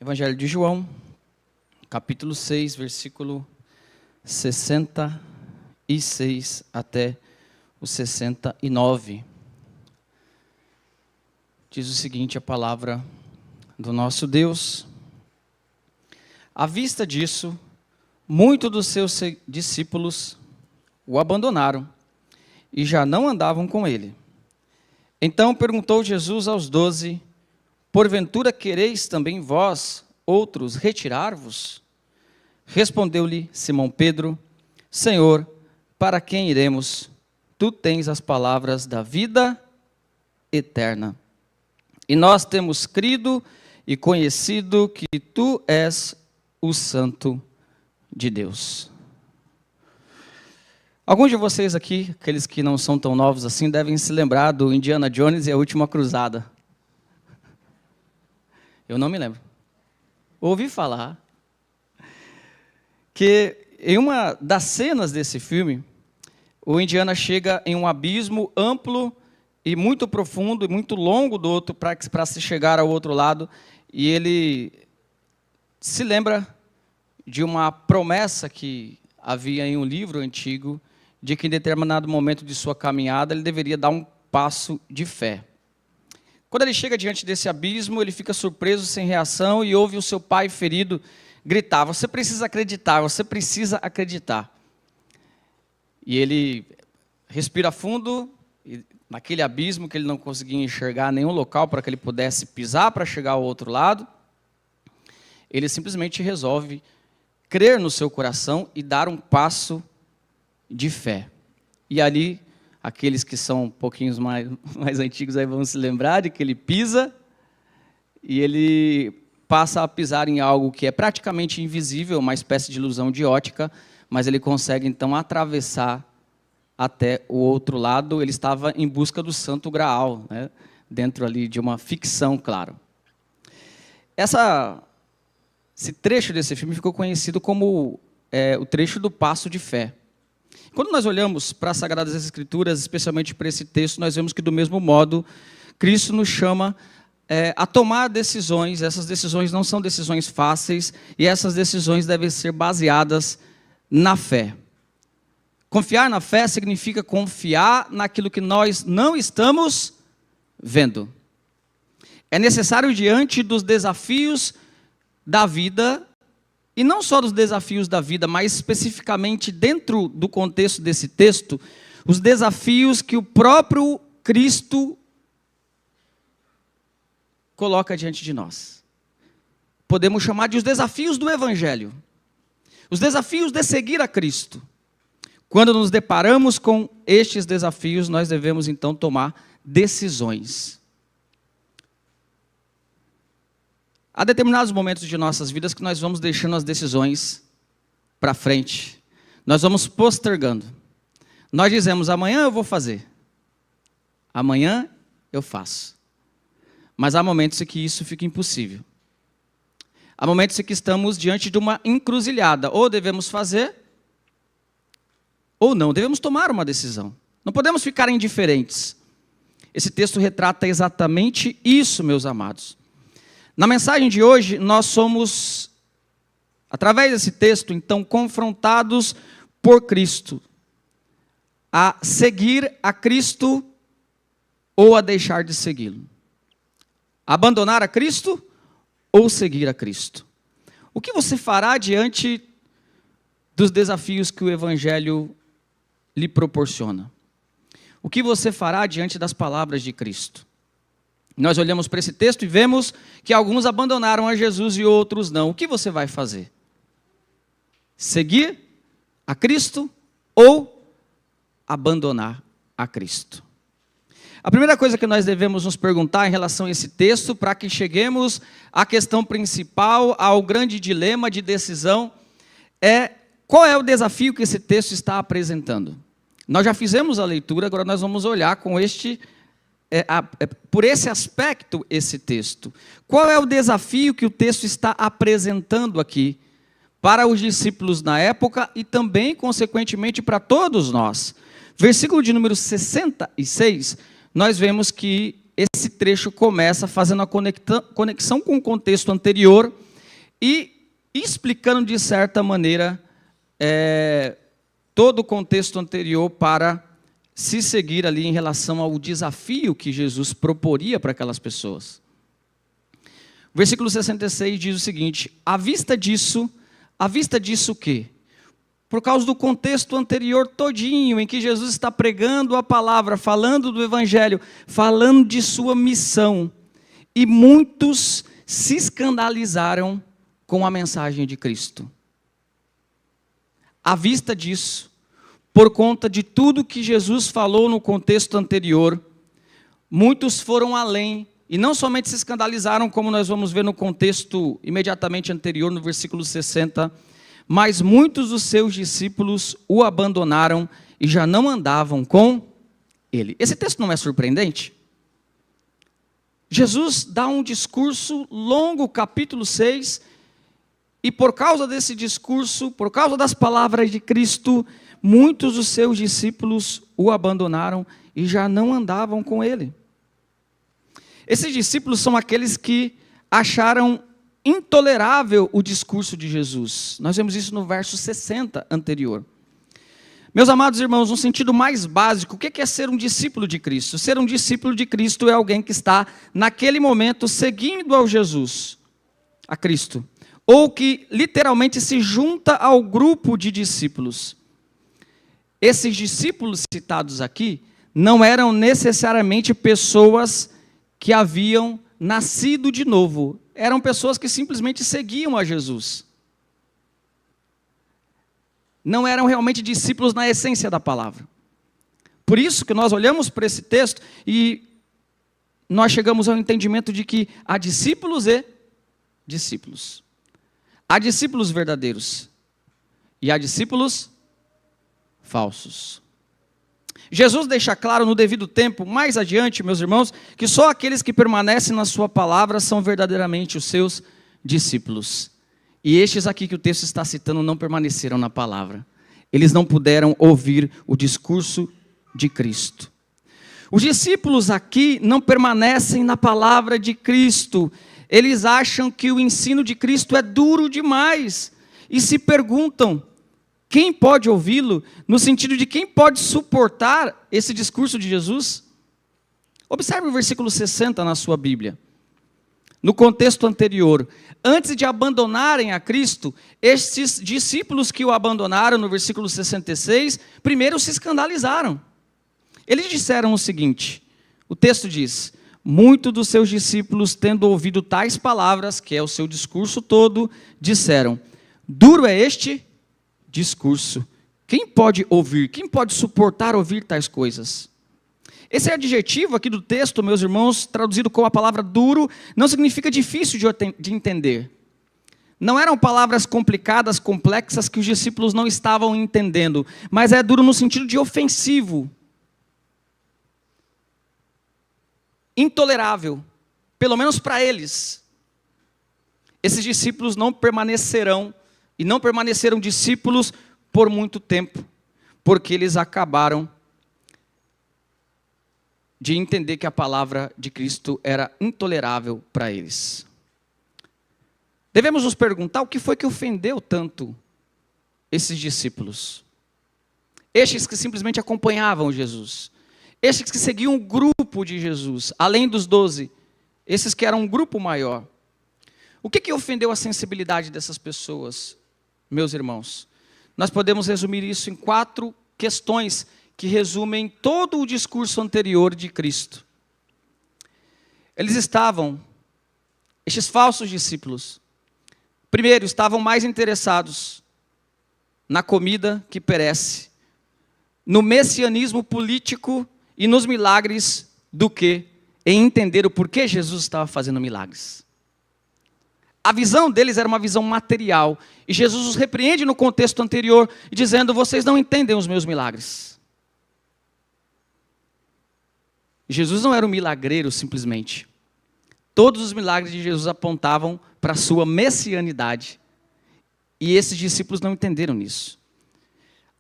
Evangelho de João, capítulo 6, versículo 66 até o 69. Diz o seguinte a palavra do nosso Deus: à vista disso, muitos dos seus discípulos o abandonaram e já não andavam com ele. Então perguntou Jesus aos 12: porventura quereis também vós, outros, retirar-vos? Respondeu-lhe Simão Pedro: Senhor, para quem iremos? Tu tens as palavras da vida eterna. E nós temos crido e conhecido que tu és o Santo de Deus. Alguns de vocês aqui, aqueles que não são tão novos assim, devem se lembrar do Indiana Jones e a Última Cruzada. Eu não me lembro. Ouvi falar que em uma das cenas desse filme, o Indiana chega em um abismo amplo e muito profundo e muito longo do outro para se chegar ao outro lado, e ele se lembra de uma promessa que havia em um livro antigo, de que em determinado momento de sua caminhada ele deveria dar um passo de fé. Quando ele chega diante desse abismo, ele fica surpreso, sem reação, e ouve o seu pai ferido gritar: você precisa acreditar, você precisa acreditar. E ele respira fundo, e naquele abismo que ele não conseguia enxergar nenhum local para que ele pudesse pisar para chegar ao outro lado, ele simplesmente resolve crer no seu coração e dar um passo de fé. E ali, aqueles que são um pouquinho mais antigos aí vão se lembrar de que ele pisa, e ele passa a pisar em algo que é praticamente invisível, uma espécie de ilusão de ótica, mas ele consegue então atravessar até o outro lado. Ele estava em busca do Santo Graal, né? Dentro ali de uma ficção, claro. Esse trecho desse filme ficou conhecido como o trecho do passo de fé. Quando nós olhamos para as Sagradas Escrituras, especialmente para esse texto, nós vemos que, do mesmo modo, Cristo nos chama a tomar decisões. Essas decisões não são decisões fáceis, e essas decisões devem ser baseadas na fé. Confiar na fé significa confiar naquilo que nós não estamos vendo. É necessário, diante dos desafios da vida, e não só dos desafios da vida, mas especificamente dentro do contexto desse texto, os desafios que o próprio Cristo coloca diante de nós. Podemos chamar de os desafios do Evangelho, os desafios de seguir a Cristo. Quando nos deparamos com estes desafios, nós devemos então tomar decisões. Há determinados momentos de nossas vidas que nós vamos deixando as decisões para frente. Nós vamos postergando. Nós dizemos: amanhã eu vou fazer. Amanhã eu faço. Mas há momentos em que isso fica impossível. Há momentos em que estamos diante de uma encruzilhada. Ou devemos fazer, ou não. Devemos tomar uma decisão. Não podemos ficar indiferentes. Esse texto retrata exatamente isso, meus amados. Na mensagem de hoje, nós somos, através desse texto, então, confrontados por Cristo a seguir a Cristo ou a deixar de segui-lo. Abandonar a Cristo ou seguir a Cristo. O que você fará diante dos desafios que o Evangelho lhe proporciona? O que você fará diante das palavras de Cristo? Nós olhamos para esse texto e vemos que alguns abandonaram a Jesus e outros não. O que você vai fazer? Seguir a Cristo ou abandonar a Cristo? A primeira coisa que nós devemos nos perguntar em relação a esse texto, para que cheguemos à questão principal, ao grande dilema de decisão, é: qual é o desafio que esse texto está apresentando? Nós já fizemos a leitura, agora nós vamos olhar com por esse aspecto esse texto. Qual é o desafio que o texto está apresentando aqui para os discípulos na época e também, consequentemente, para todos nós? Versículo de número 66, nós vemos que esse trecho começa fazendo a conexão com o contexto anterior, e explicando de certa maneira todo o contexto anterior para se seguir ali em relação ao desafio que Jesus proporia para aquelas pessoas. O versículo 66 diz o seguinte: à vista disso o quê? Por causa do contexto anterior todinho, em que Jesus está pregando a palavra, falando do evangelho, falando de sua missão, e muitos se escandalizaram com a mensagem de Cristo. À vista disso, por conta de tudo que Jesus falou no contexto anterior, muitos foram além, e não somente se escandalizaram, como nós vamos ver no contexto imediatamente anterior, no versículo 60, mas muitos dos seus discípulos o abandonaram e já não andavam com ele. Esse texto não é surpreendente? Jesus dá um discurso longo, capítulo 6, e por causa desse discurso, por causa das palavras de Cristo, muitos dos seus discípulos o abandonaram e já não andavam com ele. Esses discípulos são aqueles que acharam intolerável o discurso de Jesus. Nós vemos isso no verso 60 anterior. Meus amados irmãos, no sentido mais básico, o que é ser um discípulo de Cristo? Ser um discípulo de Cristo é alguém que está, naquele momento, seguindo ao Jesus, a Cristo, ou que literalmente se junta ao grupo de discípulos. Esses discípulos citados aqui não eram necessariamente pessoas que haviam nascido de novo. Eram pessoas que simplesmente seguiam a Jesus. Não eram realmente discípulos na essência da palavra. Por isso que nós olhamos para esse texto e nós chegamos ao entendimento de que há discípulos e discípulos. Há discípulos verdadeiros e há discípulos falsos. Jesus deixa claro no devido tempo, mais adiante, meus irmãos, que só aqueles que permanecem na sua palavra são verdadeiramente os seus discípulos. E estes aqui que o texto está citando não permaneceram na palavra. Eles não puderam ouvir o discurso de Cristo. Os discípulos aqui não permanecem na palavra de Cristo. Eles acham que o ensino de Cristo é duro demais. E se perguntam: quem pode ouvi-lo? No sentido de quem pode suportar esse discurso de Jesus? Observe o versículo 60 na sua Bíblia. No contexto anterior, antes de abandonarem a Cristo, estes discípulos que o abandonaram, no versículo 66, primeiro se escandalizaram. Eles disseram o seguinte, o texto diz: muitos dos seus discípulos, tendo ouvido tais palavras, que é o seu discurso todo, disseram: duro é este discurso. Quem pode ouvir? Quem pode suportar ouvir tais coisas? Esse adjetivo aqui do texto, meus irmãos, traduzido com a palavra duro, não significa difícil de entender. Não eram palavras complicadas, complexas, que os discípulos não estavam entendendo, mas é duro no sentido de ofensivo. Intolerável, pelo menos para eles. Esses discípulos não permanecerão, e não permaneceram discípulos por muito tempo, porque eles acabaram de entender que a palavra de Cristo era intolerável para eles. Devemos nos perguntar o que foi que ofendeu tanto esses discípulos. Estes que simplesmente acompanhavam Jesus. Estes que seguiam o grupo de Jesus, além dos 12. Esses que eram um grupo maior. O que ofendeu a sensibilidade dessas pessoas, meus irmãos? Nós podemos resumir isso em 4 questões que resumem todo o discurso anterior de Cristo. Estes falsos discípulos, primeiro, estavam mais interessados na comida que perece, no messianismo político e nos milagres, do que em entender o porquê Jesus estava fazendo milagres. A visão deles era uma visão material, e Jesus os repreende no contexto anterior, dizendo: vocês não entendem os meus milagres. Jesus não era um milagreiro simplesmente. Todos os milagres de Jesus apontavam para a sua messianidade. E esses discípulos não entenderam isso.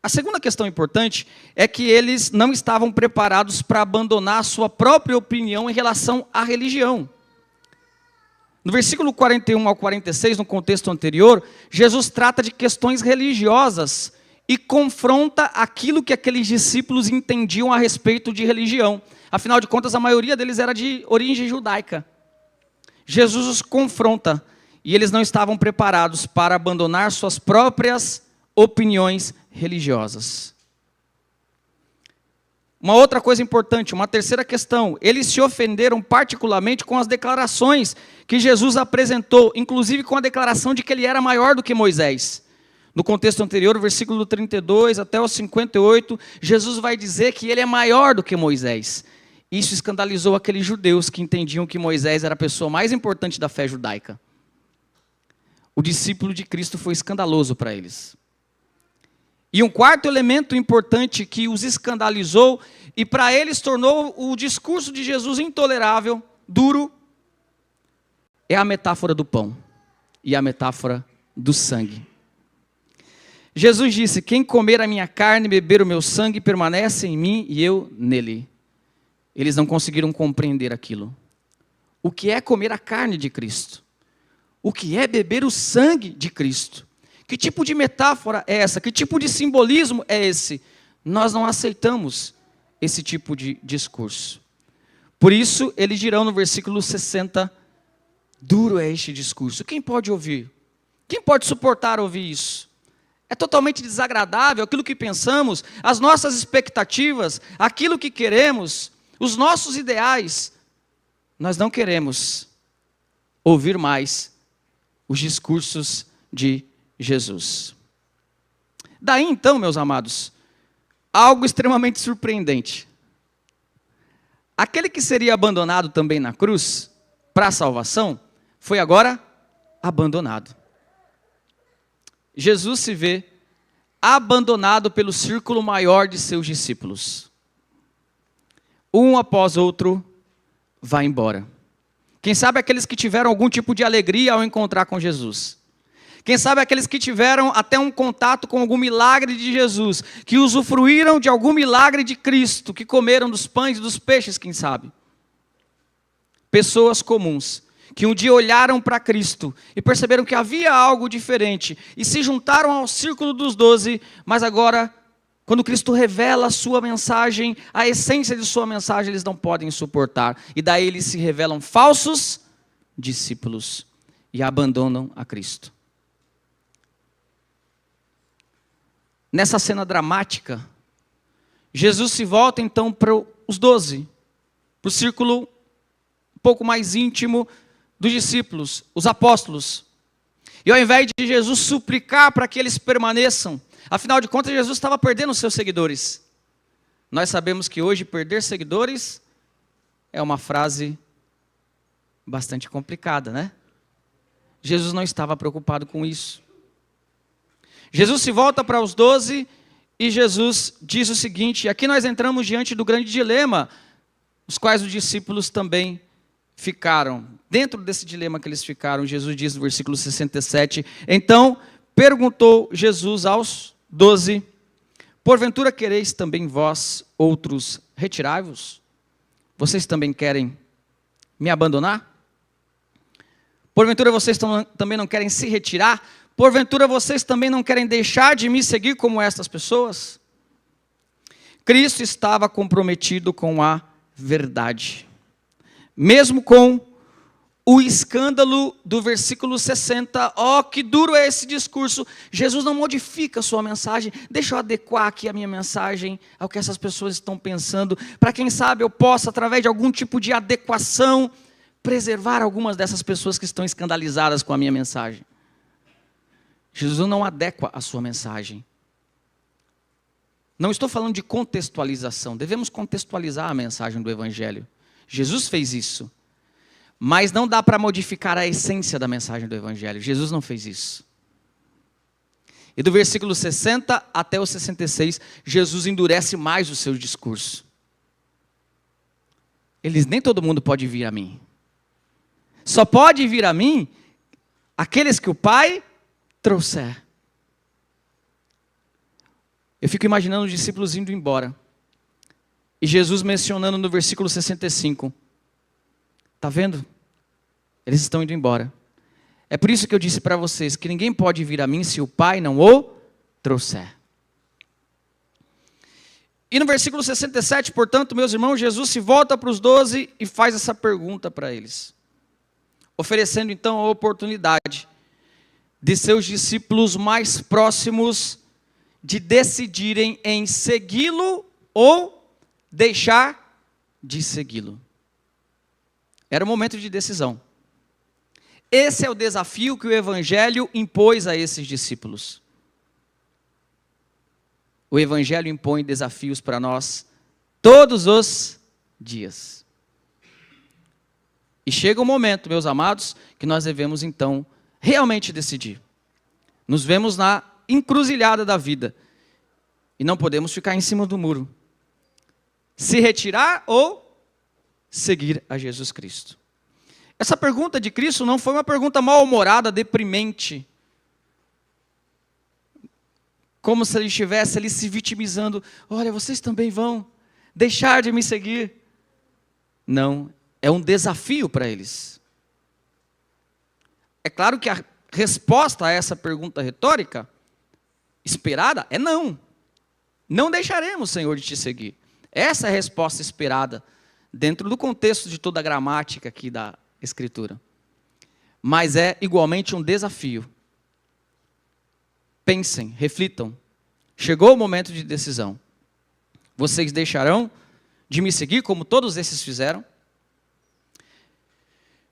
A segunda questão importante é que eles não estavam preparados para abandonar a sua própria opinião em relação à religião. No versículo 41 ao 46, no contexto anterior, Jesus trata de questões religiosas e confronta aquilo que aqueles discípulos entendiam a respeito de religião. Afinal de contas, a maioria deles era de origem judaica. Jesus os confronta e eles não estavam preparados para abandonar suas próprias opiniões religiosas. Uma outra coisa importante, uma terceira questão, eles se ofenderam particularmente com as declarações que Jesus apresentou, inclusive com a declaração de que ele era maior do que Moisés. No contexto anterior, o versículo 32 até o 58, Jesus vai dizer que ele é maior do que Moisés. Isso escandalizou aqueles judeus que entendiam que Moisés era a pessoa mais importante da fé judaica. O discípulo de Cristo foi escandaloso para eles. E um quarto elemento importante que os escandalizou e para eles tornou o discurso de Jesus intolerável, duro, é a metáfora do pão e a metáfora do sangue. Jesus disse: quem comer a minha carne e beber o meu sangue permanece em mim e eu nele. Eles não conseguiram compreender aquilo. O que é comer a carne de Cristo? O que é beber o sangue de Cristo? Que tipo de metáfora é essa? Que tipo de simbolismo é esse? Nós não aceitamos esse tipo de discurso. Por isso, eles dirão no versículo 60, duro é este discurso. Quem pode ouvir? Quem pode suportar ouvir isso? É totalmente desagradável aquilo que pensamos, as nossas expectativas, aquilo que queremos, os nossos ideais. Nós não queremos ouvir mais os discursos de Jesus. Daí então, meus amados, algo extremamente surpreendente. Aquele que seria abandonado também na cruz, para a salvação, foi agora abandonado. Jesus se vê abandonado pelo círculo maior de seus discípulos. Um após outro vai embora. Quem sabe aqueles que tiveram algum tipo de alegria ao encontrar com Jesus. Quem sabe aqueles que tiveram até um contato com algum milagre de Jesus, que usufruíram de algum milagre de Cristo, que comeram dos pães e dos peixes, quem sabe. Pessoas comuns, que um dia olharam para Cristo e perceberam que havia algo diferente, e se juntaram ao círculo dos 12, mas agora, quando Cristo revela a sua mensagem, a essência de sua mensagem, eles não podem suportar. E daí eles se revelam falsos discípulos e abandonam a Cristo. Nessa cena dramática, Jesus se volta então para os 12, para o círculo um pouco mais íntimo dos discípulos, os apóstolos. E ao invés de Jesus suplicar para que eles permaneçam, afinal de contas Jesus estava perdendo os seus seguidores. Nós sabemos que hoje perder seguidores é uma frase bastante complicada, né? Jesus não estava preocupado com isso. Jesus se volta para os 12 e Jesus diz o seguinte, aqui nós entramos diante do grande dilema, os quais os discípulos também ficaram. Dentro desse dilema que eles ficaram, Jesus diz no versículo 67, então perguntou Jesus aos 12, porventura quereis também vós outros retirai-vos? Vocês também querem me abandonar? Porventura vocês também não querem se retirar? Porventura vocês também não querem deixar de me seguir como estas pessoas? Cristo estava comprometido com a verdade. Mesmo com o escândalo do versículo 60, que duro é esse discurso, Jesus não modifica a sua mensagem, deixa eu adequar aqui a minha mensagem ao que essas pessoas estão pensando, para quem sabe eu possa, através de algum tipo de adequação, preservar algumas dessas pessoas que estão escandalizadas com a minha mensagem. Jesus não adequa a sua mensagem. Não estou falando de contextualização, devemos contextualizar a mensagem do Evangelho. Jesus fez isso, mas não dá para modificar a essência da mensagem do Evangelho. Jesus não fez isso. E do versículo 60 até o 66, Jesus endurece mais o seu discurso. Nem todo mundo pode vir a mim. Só pode vir a mim aqueles que o Pai trouxer. Eu fico imaginando os discípulos indo embora. E Jesus mencionando no versículo 65. Está vendo? Eles estão indo embora. É por isso que eu disse para vocês que ninguém pode vir a mim se o Pai não o trouxer. E no versículo 67, portanto, meus irmãos, Jesus se volta para os 12 e faz essa pergunta para eles, oferecendo então a oportunidade de seus discípulos mais próximos de decidirem em segui-lo ou deixar de segui-lo. Era o momento de decisão. Esse é o desafio que o Evangelho impôs a esses discípulos. O Evangelho impõe desafios para nós todos os dias. E chega um momento, meus amados, que nós devemos então realmente decidir. Nos vemos na encruzilhada da vida e não podemos ficar em cima do muro. Se retirar ou seguir a Jesus Cristo. Essa pergunta de Cristo não foi uma pergunta mal-humorada, deprimente, como se ele estivesse ali se vitimizando. Olha, vocês também vão deixar de me seguir. Não, é um desafio para eles. É claro que a resposta a essa pergunta retórica, esperada, é não. Não deixaremos, Senhor, de te seguir. Essa é a resposta esperada, dentro do contexto de toda a gramática aqui da Escritura. Mas é igualmente um desafio. Pensem, reflitam. Chegou o momento de decisão. Vocês deixarão de me seguir como todos esses fizeram?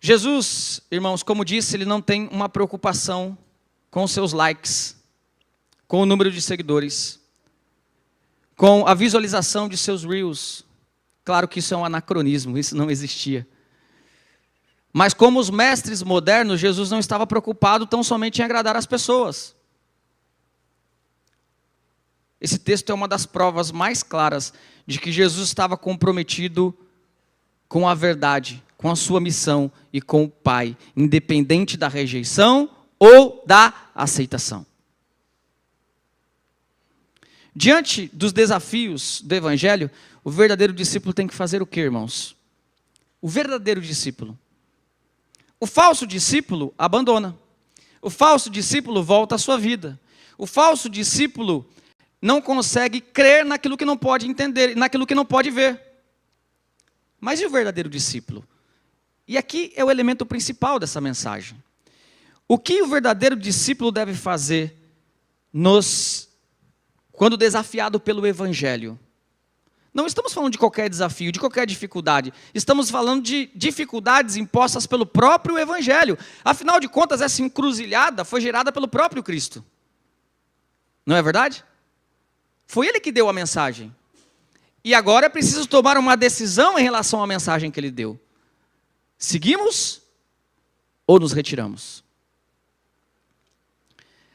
Jesus, irmãos, como disse, ele não tem uma preocupação com seus likes, com o número de seguidores, com a visualização de seus reels. Claro que isso é um anacronismo, isso não existia. Mas como os mestres modernos, Jesus não estava preocupado tão somente em agradar as pessoas. Esse texto é uma das provas mais claras de que Jesus estava comprometido com a verdade, com a sua missão e com o Pai, independente da rejeição ou da aceitação. Diante dos desafios do Evangelho, o verdadeiro discípulo tem que fazer o quê, irmãos? O verdadeiro discípulo. O falso discípulo abandona. O falso discípulo volta à sua vida. O falso discípulo não consegue crer naquilo que não pode entender, naquilo que não pode ver. Mas e o verdadeiro discípulo? E aqui é o elemento principal dessa mensagem. O que o verdadeiro discípulo deve fazer quando desafiado pelo Evangelho? Não estamos falando de qualquer desafio, de qualquer dificuldade. Estamos falando de dificuldades impostas pelo próprio Evangelho. Afinal de contas, essa encruzilhada foi gerada pelo próprio Cristo. Não é verdade? Foi ele que deu a mensagem. E agora é preciso tomar uma decisão em relação à mensagem que ele deu. Seguimos ou nos retiramos?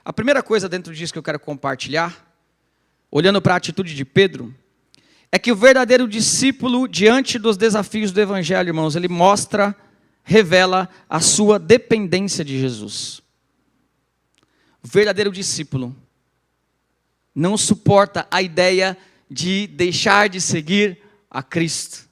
A primeira coisa dentro disso que eu quero compartilhar, olhando para a atitude de Pedro, é que o verdadeiro discípulo, diante dos desafios do Evangelho, irmãos, ele revela a sua dependência de Jesus. O verdadeiro discípulo não suporta a ideia de deixar de seguir a Cristo.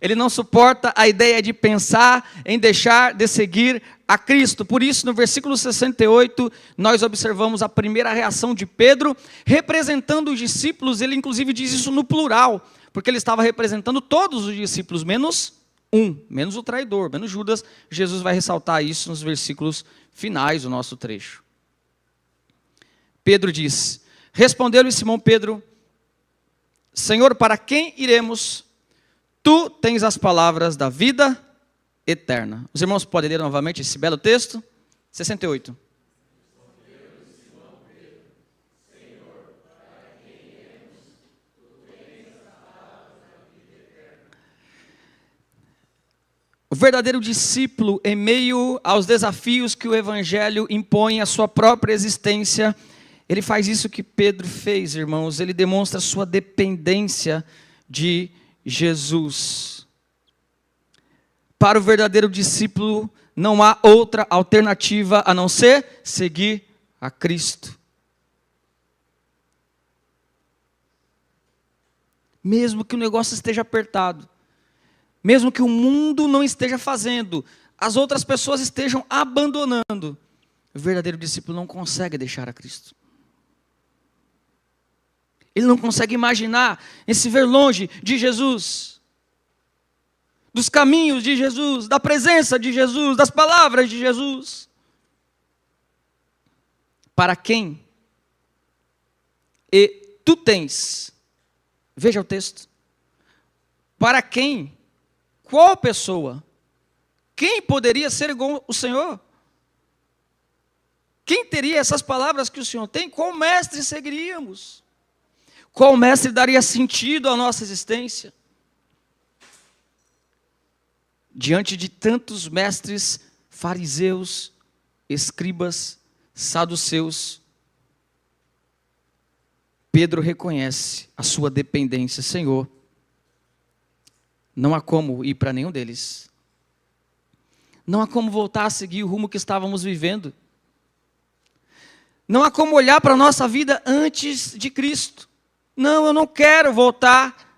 Ele não suporta a ideia de pensar em deixar de seguir a Cristo. Por isso, no versículo 68, nós observamos a primeira reação de Pedro, representando os discípulos. Ele inclusive diz isso no plural, porque ele estava representando todos os discípulos, menos um, menos o traidor, menos Judas. Jesus vai ressaltar isso nos versículos finais do nosso trecho. Pedro diz: respondeu-lhe Simão Pedro: Senhor, para quem iremos? Tu tens as palavras da vida eterna. Os irmãos podem ler novamente esse belo texto? 68. O verdadeiro discípulo, em meio aos desafios que o Evangelho impõe à sua própria existência, ele faz isso que Pedro fez, irmãos. Ele demonstra sua dependência de Jesus. Para o verdadeiro discípulo, não há outra alternativa a não ser seguir a Cristo. Mesmo que o negócio esteja apertado, mesmo que o mundo não esteja fazendo as outras pessoas estejam abandonando, o verdadeiro discípulo não consegue deixar a Cristo. Ele não consegue imaginar se ver longe de Jesus, dos caminhos de Jesus, da presença de Jesus, das palavras de Jesus. Para quem e tu tens, veja o texto, para quem, qual pessoa, quem poderia ser igual o Senhor? Quem teria essas palavras que o Senhor tem? Qual mestre seguiríamos? Qual mestre daria sentido à nossa existência? Diante de tantos mestres, fariseus, escribas, saduceus, Pedro reconhece a sua dependência. Senhor, não há como ir para nenhum deles. Não há como voltar a seguir o rumo que estávamos vivendo. Não há como olhar para a nossa vida antes de Cristo. Não, eu não quero voltar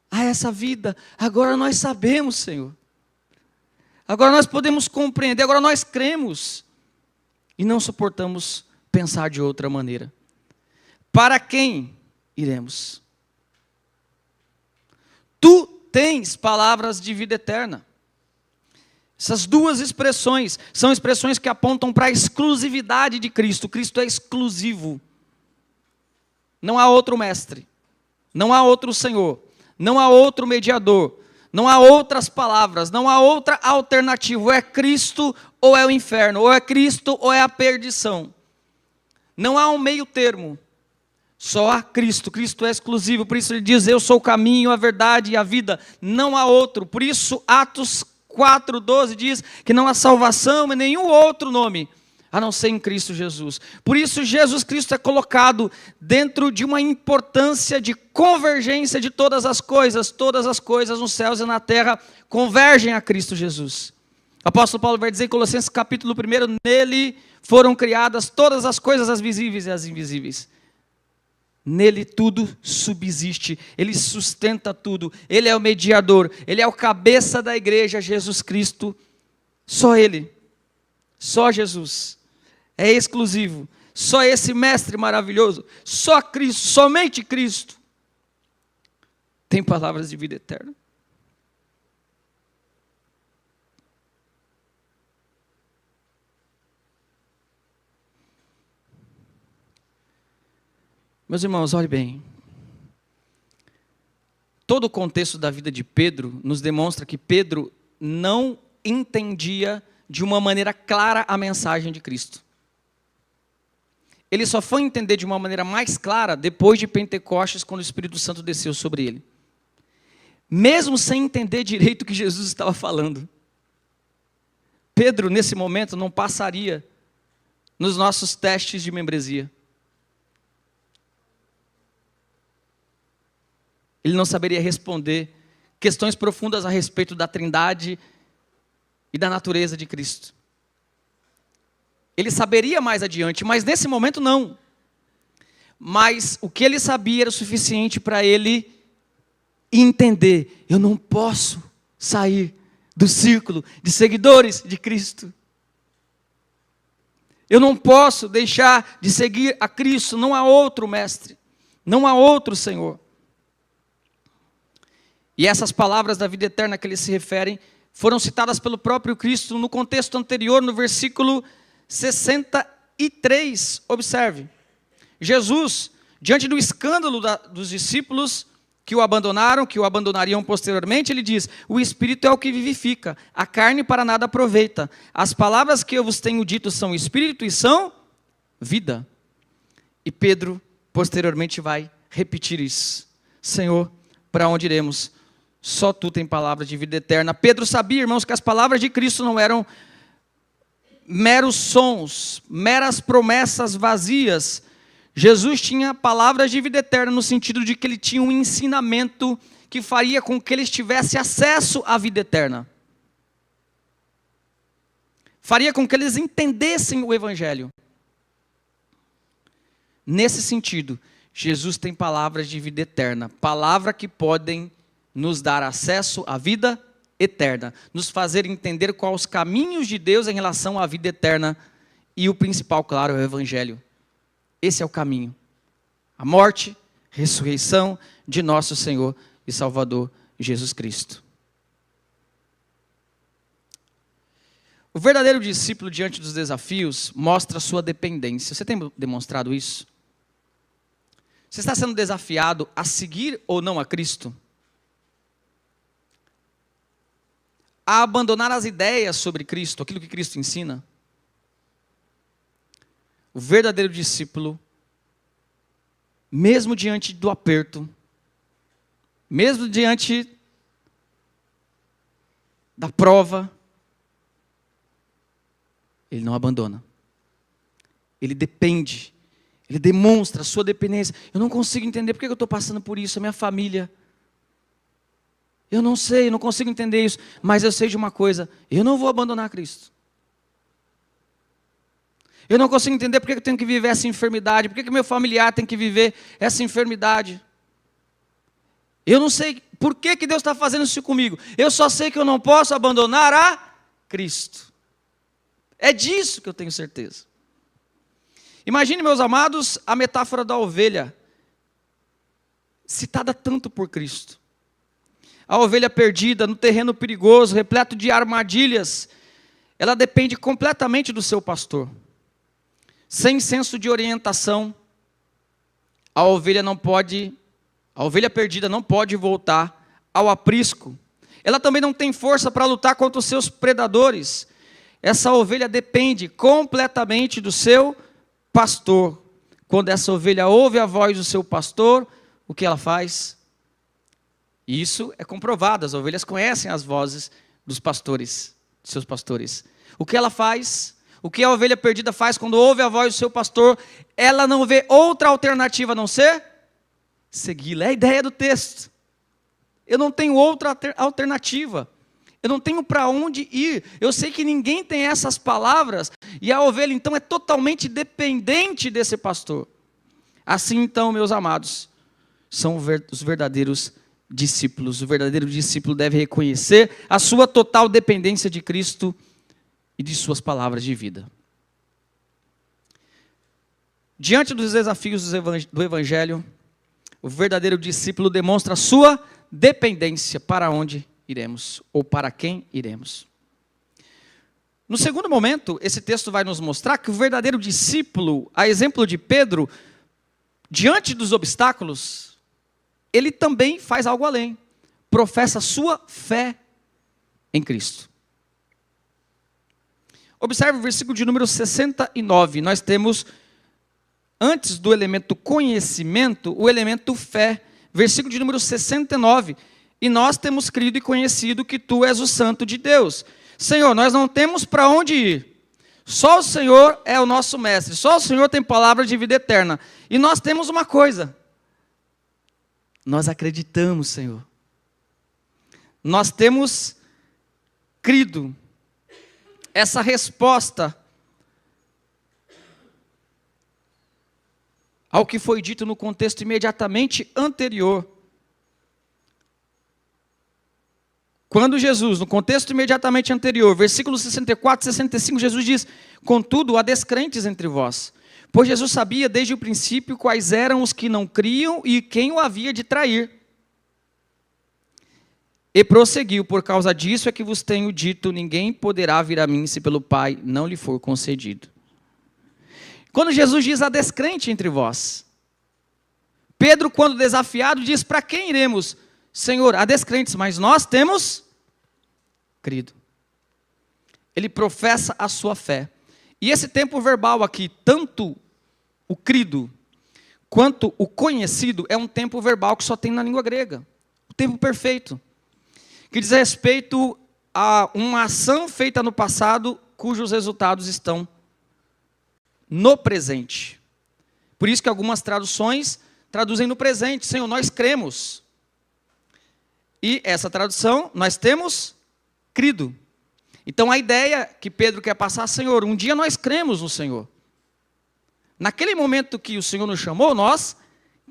a essa vida. Agora nós sabemos, Senhor. Agora nós podemos compreender, agora nós cremos. E não suportamos pensar de outra maneira. Para quem iremos? Tu tens palavras de vida eterna. Essas duas expressões são expressões que apontam para a exclusividade de Cristo. Cristo é exclusivo. Não há outro mestre, não há outro Senhor, não há outro mediador, não há outras palavras, não há outra alternativa. Ou é Cristo ou é o inferno, ou é Cristo ou é a perdição. Não há um meio termo, só há Cristo. Cristo é exclusivo, por isso ele diz, eu sou o caminho, a verdade e a vida. Não há outro, por isso Atos 4:12 diz que não há salvação em nenhum outro nome, a não ser em Cristo Jesus. Por isso Jesus Cristo é colocado dentro de uma importância de convergência de todas as coisas nos céus e na terra convergem a Cristo Jesus. O apóstolo Paulo vai dizer em Colossenses capítulo 1, nele foram criadas todas as coisas, as visíveis e as invisíveis. Nele tudo subsiste, Ele sustenta tudo, Ele é o mediador, Ele é o cabeça da igreja, Jesus Cristo, só Ele, só Jesus, é exclusivo, só esse mestre maravilhoso, só Cristo, somente Cristo, tem palavras de vida eterna. Meus irmãos, olhem bem. Todo o contexto da vida de Pedro nos demonstra que Pedro não entendia de uma maneira clara a mensagem de Cristo. Ele só foi entender de uma maneira mais clara depois de Pentecostes, quando o Espírito Santo desceu sobre ele. Mesmo sem entender direito o que Jesus estava falando. Pedro, nesse momento, não passaria nos nossos testes de membresia. Ele não saberia responder questões profundas a respeito da Trindade e da natureza de Cristo. Ele saberia mais adiante, mas nesse momento não. Mas o que ele sabia era o suficiente para ele entender. Eu não posso sair do círculo de seguidores de Cristo. Eu não posso deixar de seguir a Cristo. Não há outro mestre, não há outro Senhor. E essas palavras da vida eterna que eles se referem foram citadas pelo próprio Cristo no contexto anterior, no versículo 63. Observe. Jesus, diante do escândalo dos discípulos que o abandonaram, que o abandonariam posteriormente, ele diz, o Espírito é o que vivifica, a carne para nada aproveita. As palavras que eu vos tenho dito são Espírito e são vida. E Pedro, posteriormente, vai repetir isso. Senhor, para onde iremos? Só tu tem palavras de vida eterna. Pedro sabia, irmãos, que as palavras de Cristo não eram meros sons, meras promessas vazias. Jesus tinha palavras de vida eterna no sentido de que ele tinha um ensinamento que faria com que eles tivessem acesso à vida eterna. Faria com que eles entendessem o Evangelho. Nesse sentido, Jesus tem palavras de vida eterna. Palavra que podem nos dar acesso à vida eterna, nos fazer entender quais os caminhos de Deus em relação à vida eterna, e o principal, claro, é o Evangelho. Esse é o caminho. A morte, ressurreição de nosso Senhor e Salvador Jesus Cristo. O verdadeiro discípulo diante dos desafios mostra sua dependência. Você tem demonstrado isso? Você está sendo desafiado a seguir ou não a Cristo? A abandonar as ideias sobre Cristo, aquilo que Cristo ensina? O verdadeiro discípulo, mesmo diante do aperto, mesmo diante da prova, ele não abandona. Ele depende, ele demonstra a sua dependência. Eu não consigo entender por que eu estou passando por isso, a minha família. Eu não sei, eu não consigo entender isso, mas eu sei de uma coisa, eu não vou abandonar Cristo. Eu não consigo entender por que eu tenho que viver essa enfermidade, por que meu familiar tem que viver essa enfermidade. Eu não sei por que Deus está fazendo isso comigo. Eu só sei que eu não posso abandonar a Cristo. É disso que eu tenho certeza. Imagine, meus amados, a metáfora da ovelha, citada tanto por Cristo. A ovelha perdida no terreno perigoso, repleto de armadilhas, ela depende completamente do seu pastor. Sem senso de orientação, a ovelha perdida não pode voltar ao aprisco. Ela também não tem força para lutar contra os seus predadores. Essa ovelha depende completamente do seu pastor. Quando essa ovelha ouve a voz do seu pastor, o que ela faz? Isso é comprovado, as ovelhas conhecem as vozes dos pastores, de seus pastores. O que ela faz? O que a ovelha perdida faz quando ouve a voz do seu pastor? Ela não vê outra alternativa a não ser segui-la. É a ideia do texto. Eu não tenho outra alternativa. Eu não tenho para onde ir. Eu sei que ninguém tem essas palavras. E a ovelha, então, é totalmente dependente desse pastor. Assim, então, meus amados, são os verdadeiros discípulos. O verdadeiro discípulo deve reconhecer a sua total dependência de Cristo e de suas palavras de vida. Diante dos desafios do Evangelho, o verdadeiro discípulo demonstra a sua dependência para onde iremos, ou para quem iremos. No segundo momento, esse texto vai nos mostrar que o verdadeiro discípulo, a exemplo de Pedro, diante dos obstáculos, ele também faz algo além, professa sua fé em Cristo. Observe o versículo de número 69, nós temos, antes do elemento conhecimento, o elemento fé, versículo de número 69, e nós temos crido e conhecido que tu és o Santo de Deus. Senhor, nós não temos para onde ir, só o Senhor é o nosso mestre, só o Senhor tem palavra de vida eterna, e nós temos uma coisa, nós acreditamos, Senhor, nós temos crido, essa resposta ao que foi dito no contexto imediatamente anterior. Quando Jesus, no contexto imediatamente anterior, versículos 64 e 65, Jesus diz: contudo, há descrentes entre vós, pois Jesus sabia desde o princípio quais eram os que não criam e quem o havia de trair. E prosseguiu: por causa disso é que vos tenho dito, ninguém poderá vir a mim se pelo Pai não lhe for concedido. Quando Jesus diz há descrente entre vós, Pedro, quando desafiado, diz: para quem iremos? Senhor, há descrentes, mas nós temos crido. Ele professa a sua fé. E esse tempo verbal aqui, tanto o crido quanto o conhecido, é um tempo verbal que só tem na língua grega. O tempo perfeito. Que diz respeito a uma ação feita no passado, cujos resultados estão no presente. Por isso que algumas traduções traduzem no presente. Senhor, nós cremos. E essa tradução, nós temos crido. Então a ideia que Pedro quer passar: Senhor, um dia nós cremos no Senhor. Naquele momento que o Senhor nos chamou, nós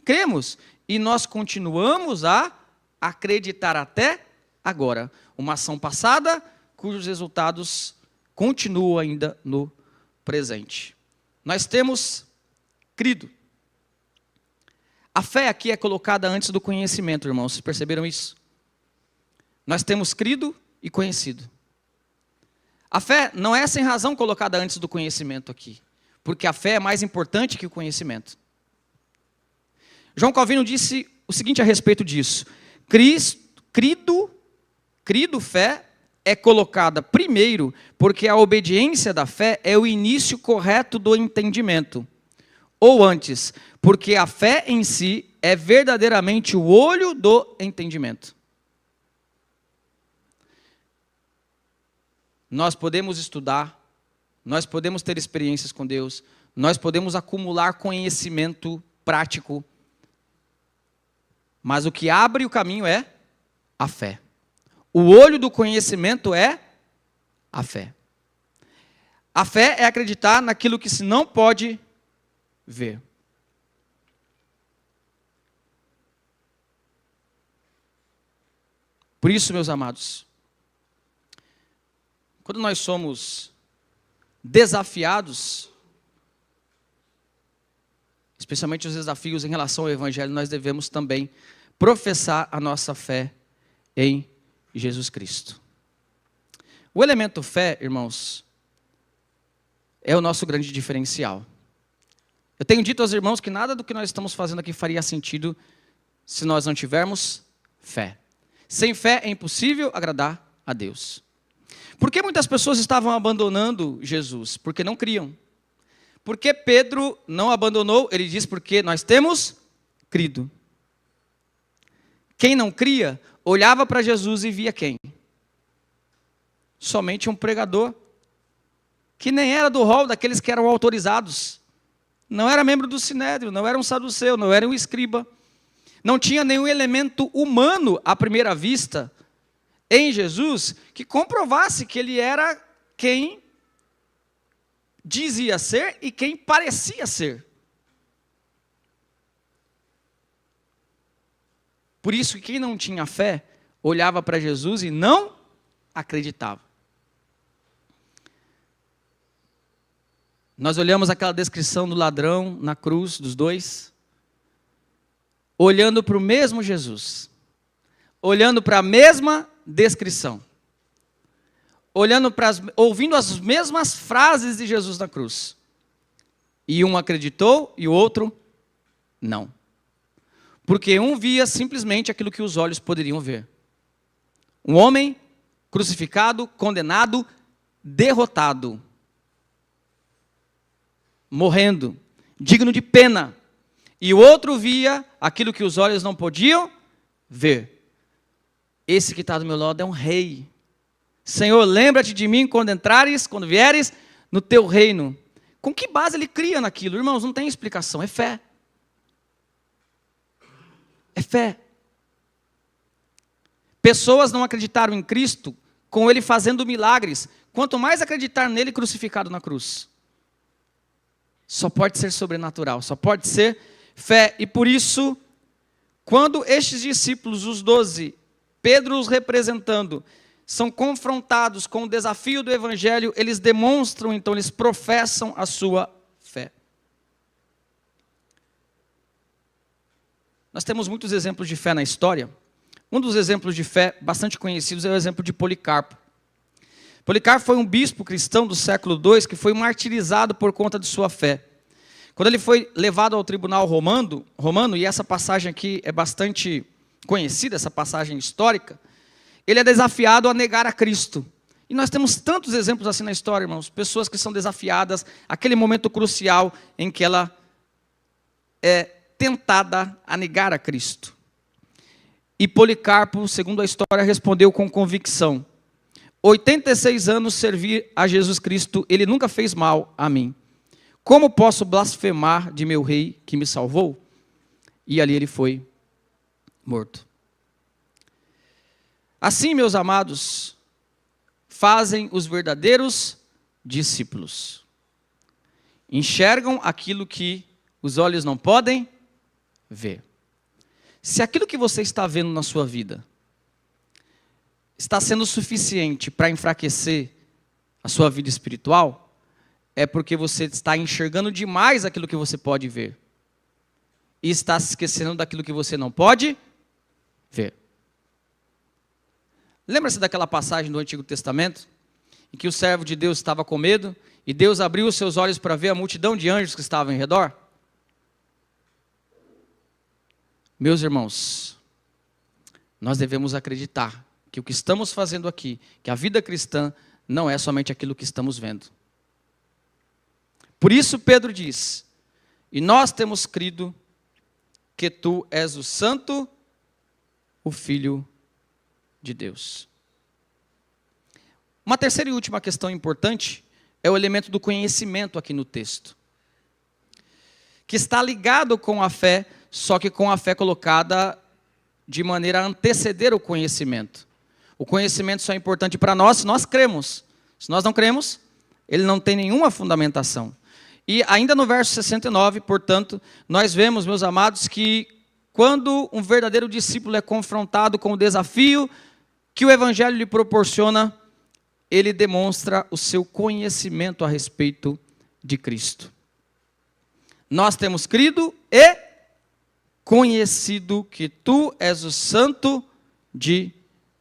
cremos. E nós continuamos a acreditar até agora. Uma ação passada, cujos resultados continuam ainda no presente. Nós temos crido. A fé aqui é colocada antes do conhecimento, irmãos. Vocês perceberam isso? Nós temos crido e conhecido. A fé não é sem razão colocada antes do conhecimento aqui, porque a fé é mais importante que o conhecimento. João Calvino disse o seguinte a respeito disso: crido, fé, é colocada primeiro porque a obediência da fé é o início correto do entendimento. Ou antes, porque a fé em si é verdadeiramente o olho do entendimento. Nós podemos estudar, nós podemos ter experiências com Deus, nós podemos acumular conhecimento prático, mas o que abre o caminho é a fé. O olho do conhecimento é a fé. A fé é acreditar naquilo que se não pode ver. Por isso, meus amados, quando nós somos desafiados, especialmente os desafios em relação ao Evangelho, nós devemos também professar a nossa fé em Jesus Cristo. O elemento fé, irmãos, é o nosso grande diferencial. Eu tenho dito aos irmãos que nada do que nós estamos fazendo aqui faria sentido se nós não tivermos fé. Sem fé é impossível agradar a Deus. Por que muitas pessoas estavam abandonando Jesus? Porque não criam. Por que Pedro não abandonou? Ele diz porque nós temos crido. Quem não cria, olhava para Jesus e via quem? Somente um pregador, que nem era do rol daqueles que eram autorizados. Não era membro do Sinédrio, não era um saduceu, não era um escriba. Não tinha nenhum elemento humano à primeira vista em Jesus que comprovasse que ele era quem dizia ser e quem parecia ser. Por isso que quem não tinha fé olhava para Jesus e não acreditava. Nós olhamos aquela descrição do ladrão na cruz, dos dois, olhando para o mesmo Jesus, olhando para a mesma descrição, ouvindo as mesmas frases de Jesus na cruz. E um acreditou e o outro não. Porque um via simplesmente aquilo que os olhos poderiam ver. Um homem crucificado, condenado, derrotado, morrendo, digno de pena. E o outro via aquilo que os olhos não podiam ver. Esse que está do meu lado é um rei. Senhor, lembra-te de mim quando entrares, quando vieres no teu reino. Com que base ele cria naquilo? Irmãos, não tem explicação, é fé. É fé. Pessoas não acreditaram em Cristo com ele fazendo milagres. Quanto mais acreditar nele crucificado na cruz. Só pode ser sobrenatural, só pode ser fé. E por isso, quando estes discípulos, os 12, Pedro os representando, são confrontados com o desafio do Evangelho, eles demonstram, então, eles professam a sua fé. Nós temos muitos exemplos de fé na história. Um dos exemplos de fé bastante conhecidos é o exemplo de Policarpo. Policarpo foi um bispo cristão do século II que foi martirizado por conta de sua fé. Quando ele foi levado ao tribunal romano, e essa passagem aqui é bastante conhecida, essa passagem histórica, ele é desafiado a negar a Cristo. E nós temos tantos exemplos assim na história, irmãos, pessoas que são desafiadas, aquele momento crucial em que ela é tentada a negar a Cristo. E Policarpo, segundo a história, respondeu com convicção: 86 anos servir a Jesus Cristo, ele nunca fez mal a mim. Como posso blasfemar de meu rei que me salvou? E ali ele foi morto. Assim, meus amados, fazem os verdadeiros discípulos. Enxergam aquilo que os olhos não podem ver. Se aquilo que você está vendo na sua vida está sendo suficiente para enfraquecer a sua vida espiritual, é porque você está enxergando demais aquilo que você pode ver. E está se esquecendo daquilo que você não pode ver. Lembra-se daquela passagem do Antigo Testamento, em que o servo de Deus estava com medo, e Deus abriu os seus olhos para ver a multidão de anjos que estavam em redor? Meus irmãos, nós devemos acreditar que o que estamos fazendo aqui, que a vida cristã não é somente aquilo que estamos vendo. Por isso Pedro diz, e nós temos crido que tu és o Santo, o Filho de Deus. Uma terceira e última questão importante é o elemento do conhecimento aqui no texto, que está ligado com a fé, só que com a fé colocada de maneira a anteceder o conhecimento. O conhecimento só é importante para nós se nós cremos. Se nós não cremos, ele não tem nenhuma fundamentação. E ainda no verso 69, portanto, nós vemos, meus amados, que quando um verdadeiro discípulo é confrontado com o desafio que o Evangelho lhe proporciona, ele demonstra o seu conhecimento a respeito de Cristo. Nós temos crido e conhecido que tu és o Santo de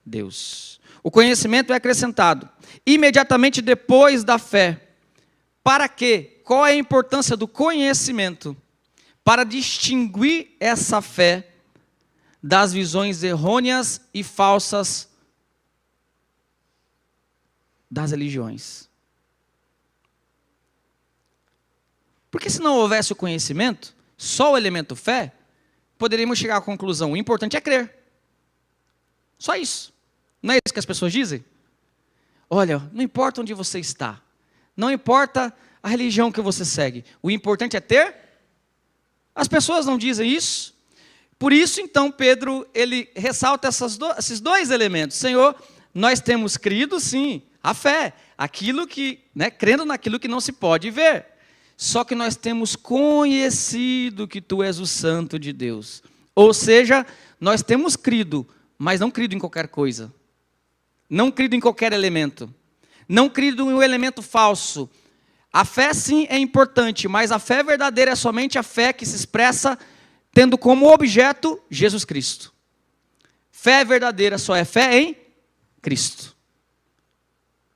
Deus. O conhecimento é acrescentado imediatamente depois da fé. Para quê? Qual é a importância do conhecimento? Para distinguir essa fé das visões errôneas e falsas das religiões. Porque se não houvesse o conhecimento, só o elemento fé, poderíamos chegar à conclusão, o importante é crer. Só isso. Não é isso que as pessoas dizem? Olha, não importa onde você está, não importa a religião que você segue, o importante é ter. As pessoas não dizem isso. Por isso, então, Pedro, ele ressalta esses dois elementos. Senhor, nós temos crido, sim, a fé, aquilo que, crendo naquilo que não se pode ver. Só que nós temos conhecido que tu és o Santo de Deus. Ou seja, nós temos crido, mas não crido em qualquer coisa. Não crido em qualquer elemento. Não crido em um elemento falso. A fé sim é importante, mas a fé verdadeira é somente a fé que se expressa tendo como objeto Jesus Cristo. Fé verdadeira só é fé em Cristo.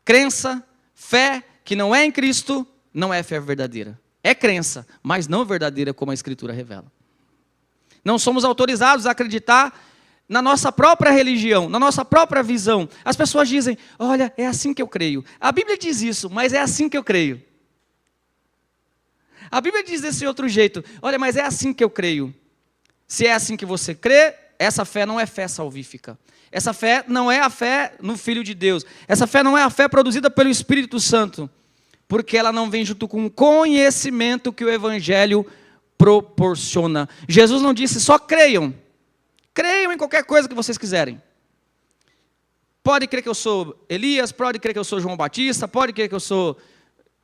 Crença, fé que não é em Cristo, não é fé verdadeira. É crença, mas não verdadeira como a Escritura revela. Não somos autorizados a acreditar na nossa própria religião, na nossa própria visão. As pessoas dizem, olha, é assim que eu creio. A Bíblia diz isso, mas é assim que eu creio. A Bíblia diz desse outro jeito, olha, mas é assim que eu creio. Se é assim que você crê, essa fé não é fé salvífica. Essa fé não é a fé no Filho de Deus. Essa fé não é a fé produzida pelo Espírito Santo. Porque ela não vem junto com o conhecimento que o Evangelho proporciona. Jesus não disse só creiam. Creiam em qualquer coisa que vocês quiserem. Pode crer que eu sou Elias, pode crer que eu sou João Batista, pode crer que eu sou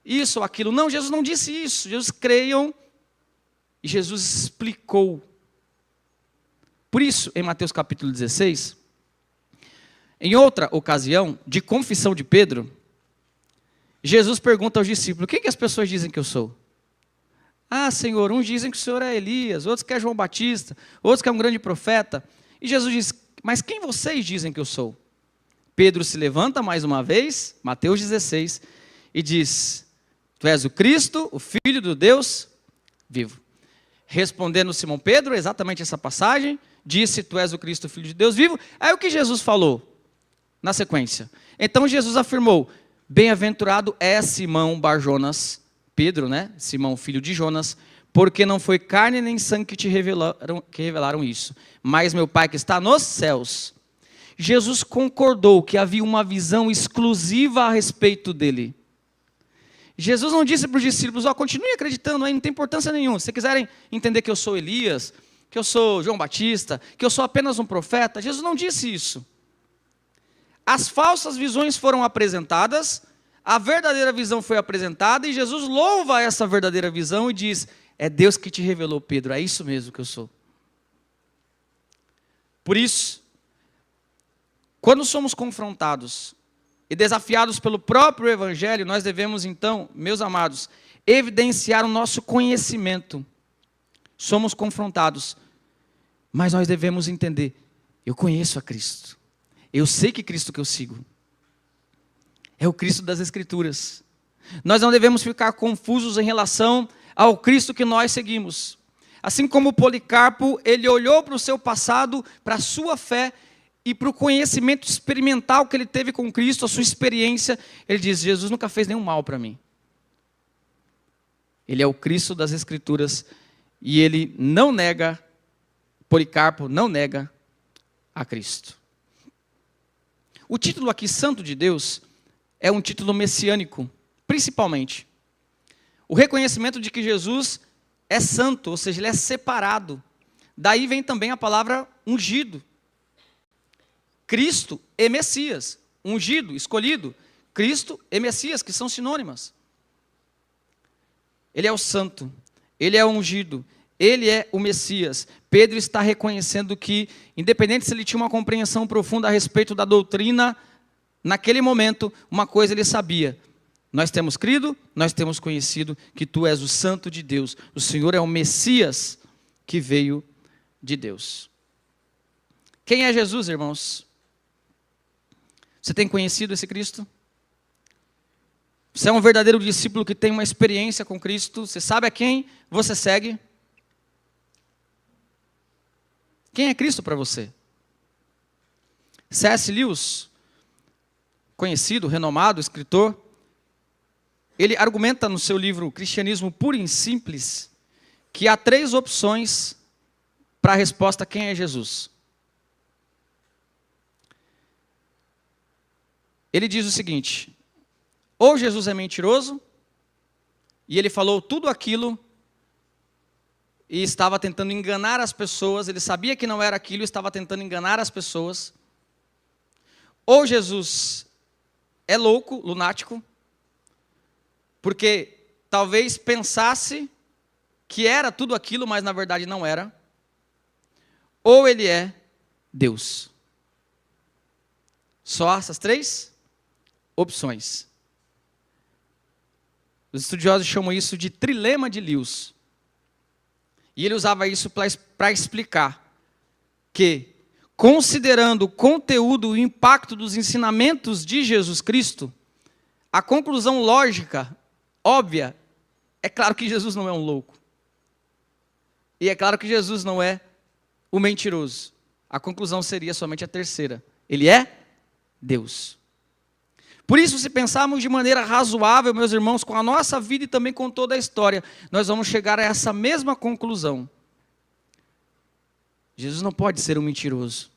isso ou aquilo. Não, Jesus não disse isso. Jesus creiam e Jesus explicou. Por isso, em Mateus capítulo 16, em outra ocasião de confissão de Pedro, Jesus pergunta aos discípulos, quem que as pessoas dizem que eu sou? Ah, Senhor, uns dizem que o Senhor é Elias, outros que é João Batista, outros que é um grande profeta. E Jesus diz, mas quem vocês dizem que eu sou? Pedro se levanta mais uma vez, Mateus 16, e diz, tu és o Cristo, o Filho do Deus vivo. Respondendo Simão Pedro, exatamente essa passagem, disse, tu és o Cristo, o Filho de Deus vivo. Aí o que Jesus falou na sequência? Então Jesus afirmou, bem-aventurado é Simão Barjonas, Pedro, Simão, filho de Jonas, porque não foi carne nem sangue que te revelaram isso, mas meu Pai que está nos céus. Jesus concordou que havia uma visão exclusiva a respeito dele. Jesus não disse para os discípulos, continue acreditando aí, não tem importância nenhuma. Se quiserem entender que eu sou Elias, que eu sou João Batista, que eu sou apenas um profeta, Jesus não disse isso. As falsas visões foram apresentadas, a verdadeira visão foi apresentada e Jesus louva essa verdadeira visão e diz, é Deus que te revelou, Pedro, é isso mesmo que eu sou. Por isso, Quando somos confrontados e desafiados pelo próprio Evangelho, nós devemos então, meus amados, evidenciar o nosso conhecimento. Somos confrontados, mas nós devemos entender, eu conheço a Cristo. Eu sei que Cristo que eu sigo é o Cristo das Escrituras. Nós não devemos ficar confusos em relação ao Cristo que nós seguimos. Assim como Policarpo, ele olhou para o seu passado, para a sua fé e para o conhecimento experimental que ele teve com Cristo, a sua experiência, ele diz, Jesus nunca fez nenhum mal para mim. Ele é o Cristo das Escrituras e ele não nega, Policarpo não nega a Cristo. O título aqui, Santo de Deus, é um título messiânico, principalmente. O reconhecimento de que Jesus é santo, ou seja, ele é separado. Daí vem também a palavra ungido. Cristo e Messias. Ungido, escolhido. Cristo e Messias, que são sinônimas. Ele é o santo, ele é o ungido, ele é o Messias. Pedro está reconhecendo que, independente se ele tinha uma compreensão profunda a respeito da doutrina, naquele momento, uma coisa ele sabia. Nós temos crido, nós temos conhecido que tu és o Santo de Deus. O Senhor é o Messias que veio de Deus. Quem é Jesus, irmãos? Você tem conhecido esse Cristo? Você é um verdadeiro discípulo que tem uma experiência com Cristo? Você sabe a quem você segue? Quem é Cristo para você? C.S. Lewis, conhecido, renomado, escritor, ele argumenta no seu livro Cristianismo Puro e Simples que há 3 opções para a resposta quem é Jesus. Ele diz o seguinte: ou Jesus é mentiroso, e ele falou tudo aquilo e estava tentando enganar as pessoas, ele sabia que não era aquilo e estava tentando enganar as pessoas. Ou Jesus é louco, lunático, porque talvez pensasse que era tudo aquilo, mas na verdade não era. Ou ele é Deus. Só essas 3 opções. Os estudiosos chamam isso de trilema de Lewis. E ele usava isso para explicar que, considerando o conteúdo e o impacto dos ensinamentos de Jesus Cristo, a conclusão lógica, óbvia, é claro que Jesus não é um louco. E é claro que Jesus não é o mentiroso. A conclusão seria somente a terceira. Ele é Deus. Por isso, se pensarmos de maneira razoável, meus irmãos, com a nossa vida e também com toda a história, nós vamos chegar a essa mesma conclusão. Jesus não pode ser um mentiroso.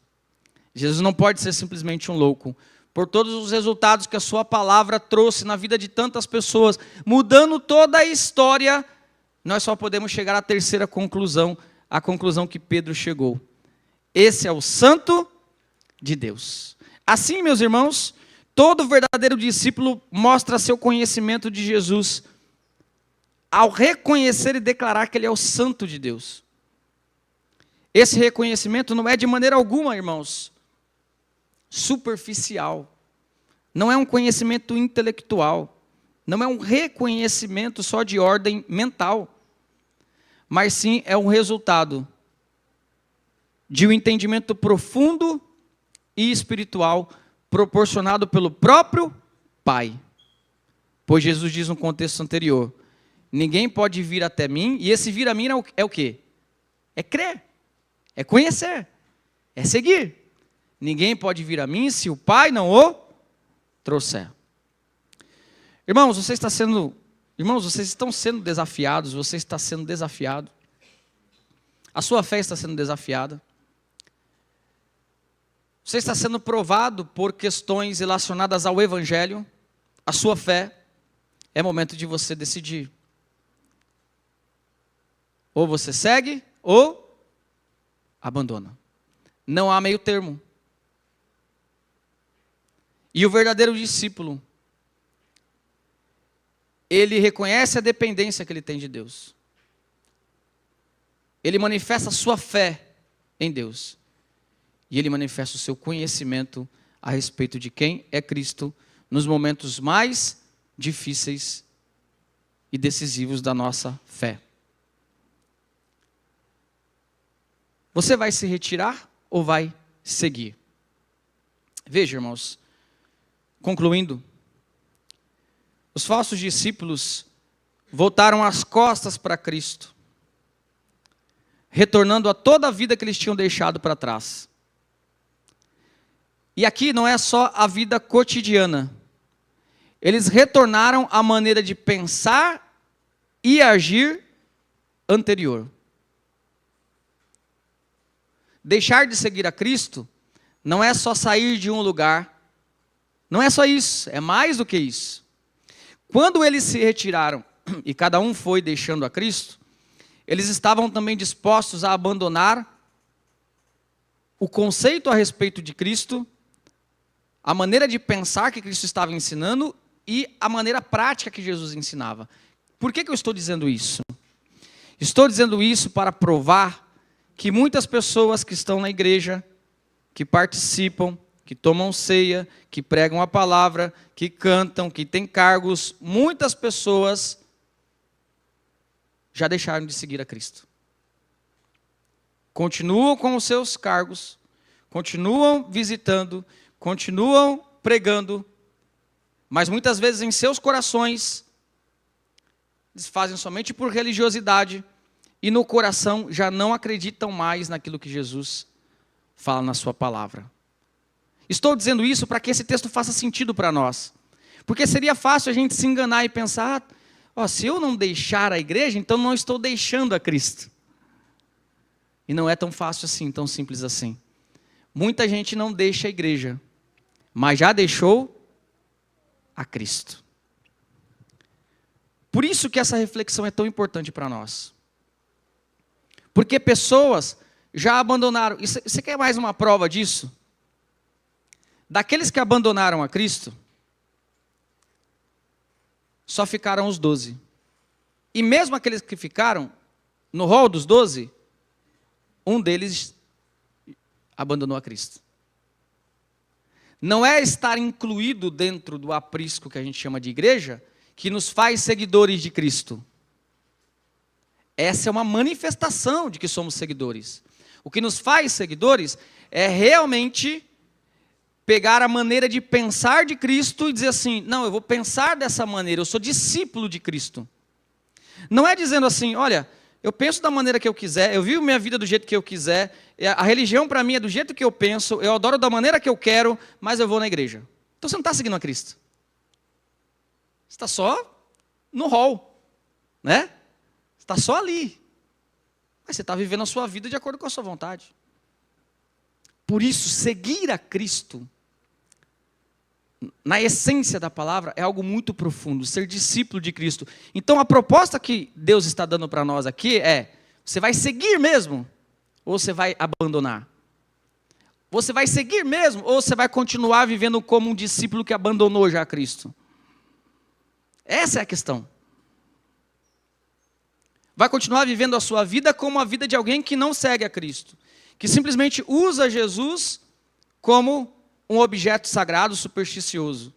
Jesus não pode ser simplesmente um louco. Por todos os resultados que a sua palavra trouxe na vida de tantas pessoas, mudando toda a história, nós só podemos chegar à terceira conclusão, a conclusão que Pedro chegou. Esse é o Santo de Deus. Assim, meus irmãos, todo verdadeiro discípulo mostra seu conhecimento de Jesus ao reconhecer e declarar que ele é o Santo de Deus. Esse reconhecimento não é de maneira alguma, irmãos, superficial. Não é um conhecimento intelectual. Não é um reconhecimento só de ordem mental. Mas sim é um resultado de um entendimento profundo e espiritual proporcionado pelo próprio Pai. Pois Jesus diz no contexto anterior, ninguém pode vir até mim, e esse vir a mim é o quê? É crer, é conhecer, é seguir. Ninguém pode vir a mim se o Pai não o trouxer. Irmãos, vocês estão sendo desafiados, você está sendo desafiado. A sua fé está sendo desafiada. Você está sendo provado por questões relacionadas ao Evangelho, a sua fé. É momento de você decidir. Ou você segue, ou abandona. Não há meio termo. E o verdadeiro discípulo, ele reconhece a dependência que ele tem de Deus. Ele manifesta a sua fé em Deus. E ele manifesta o seu conhecimento a respeito de quem é Cristo nos momentos mais difíceis e decisivos da nossa fé. Você vai se retirar ou vai seguir? Veja, irmãos, concluindo, os falsos discípulos voltaram as costas para Cristo, retornando a toda a vida que eles tinham deixado para trás. E aqui não é só a vida cotidiana. Eles retornaram à maneira de pensar e agir anterior. Deixar de seguir a Cristo não é só sair de um lugar. Não é só isso, é mais do que isso. Quando eles se retiraram e cada um foi deixando a Cristo, eles estavam também dispostos a abandonar o conceito a respeito de Cristo, a maneira de pensar que Cristo estava ensinando e a maneira prática que Jesus ensinava. Por que eu estou dizendo isso? Estou dizendo isso para provar que muitas pessoas que estão na igreja, que participam, que tomam ceia, que pregam a palavra, que cantam, que têm cargos, muitas pessoas já deixaram de seguir a Cristo. Continuam com os seus cargos, continuam visitando, continuam pregando, mas muitas vezes em seus corações, eles fazem somente por religiosidade e no coração já não acreditam mais naquilo que Jesus fala na sua palavra. Estou dizendo isso para que esse texto faça sentido para nós. Porque seria fácil a gente se enganar e pensar, se eu não deixar a igreja, então não estou deixando a Cristo. E não é tão fácil assim, tão simples assim. Muita gente não deixa a igreja, mas já deixou a Cristo. Por isso que essa reflexão é tão importante para nós. Porque pessoas já abandonaram. E você quer mais uma prova disso? Daqueles que abandonaram a Cristo, só ficaram os 12. E mesmo aqueles que ficaram, no rol dos 12, um deles abandonou a Cristo. Não é estar incluído dentro do aprisco que a gente chama de igreja, que nos faz seguidores de Cristo. Essa é uma manifestação de que somos seguidores. O que nos faz seguidores é realmente pegar a maneira de pensar de Cristo e dizer assim, não, eu vou pensar dessa maneira, eu sou discípulo de Cristo. Não é dizendo assim, olha, eu penso da maneira que eu quiser, eu vivo minha vida do jeito que eu quiser, a religião para mim é do jeito que eu penso, eu adoro da maneira que eu quero, mas eu vou na igreja. Então você não está seguindo a Cristo. Você está só no hall, né? Você está só ali. Mas você está vivendo a sua vida de acordo com a sua vontade. Por isso, seguir a Cristo, na essência da palavra, é algo muito profundo, ser discípulo de Cristo. Então a proposta que Deus está dando para nós aqui é, você vai seguir mesmo, ou você vai abandonar? Você vai seguir mesmo, ou você vai continuar vivendo como um discípulo que abandonou já a Cristo? Essa é a questão. Vai continuar vivendo a sua vida como a vida de alguém que não segue a Cristo, que simplesmente usa Jesus como um objeto sagrado, supersticioso.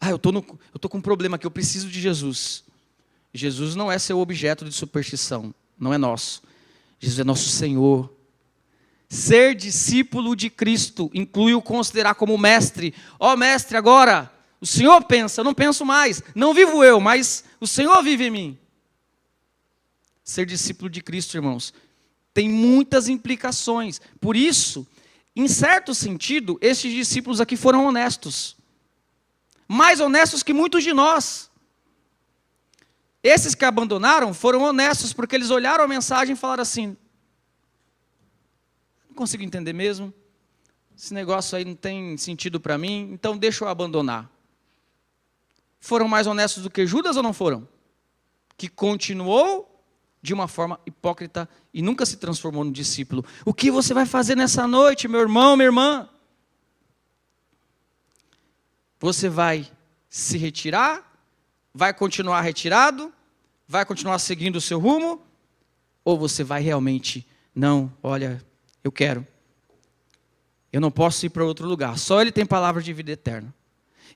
Eu estou com um problema aqui, eu preciso de Jesus. Jesus não é seu objeto de superstição, não é nosso. Jesus é nosso Senhor. Ser discípulo de Cristo inclui o considerar como mestre. Mestre, agora, o Senhor pensa, eu não penso mais. Não vivo eu, mas o Senhor vive em mim. Ser discípulo de Cristo, irmãos, tem muitas implicações. Por isso, em certo sentido, esses discípulos aqui foram honestos. Mais honestos que muitos de nós. Esses que abandonaram foram honestos porque eles olharam a mensagem e falaram assim, não consigo entender mesmo, esse negócio aí não tem sentido para mim, então deixa eu abandonar. Foram mais honestos do que Judas ou não foram? Que continuou de uma forma hipócrita e nunca se transformou no discípulo. O que você vai fazer nessa noite, meu irmão, minha irmã? Você vai se retirar? Vai continuar retirado? Vai continuar seguindo o seu rumo? Ou você vai realmente, não, olha, eu quero. Eu não posso ir para outro lugar. Só Ele tem palavra de vida eterna.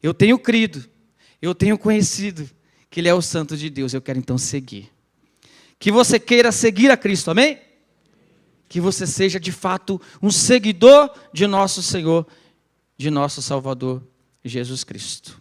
Eu tenho crido, eu tenho conhecido que Ele é o Santo de Deus. Eu quero então seguir. Que você queira seguir a Cristo, amém? Que você seja de fato um seguidor de nosso Senhor, de nosso Salvador, Jesus Cristo.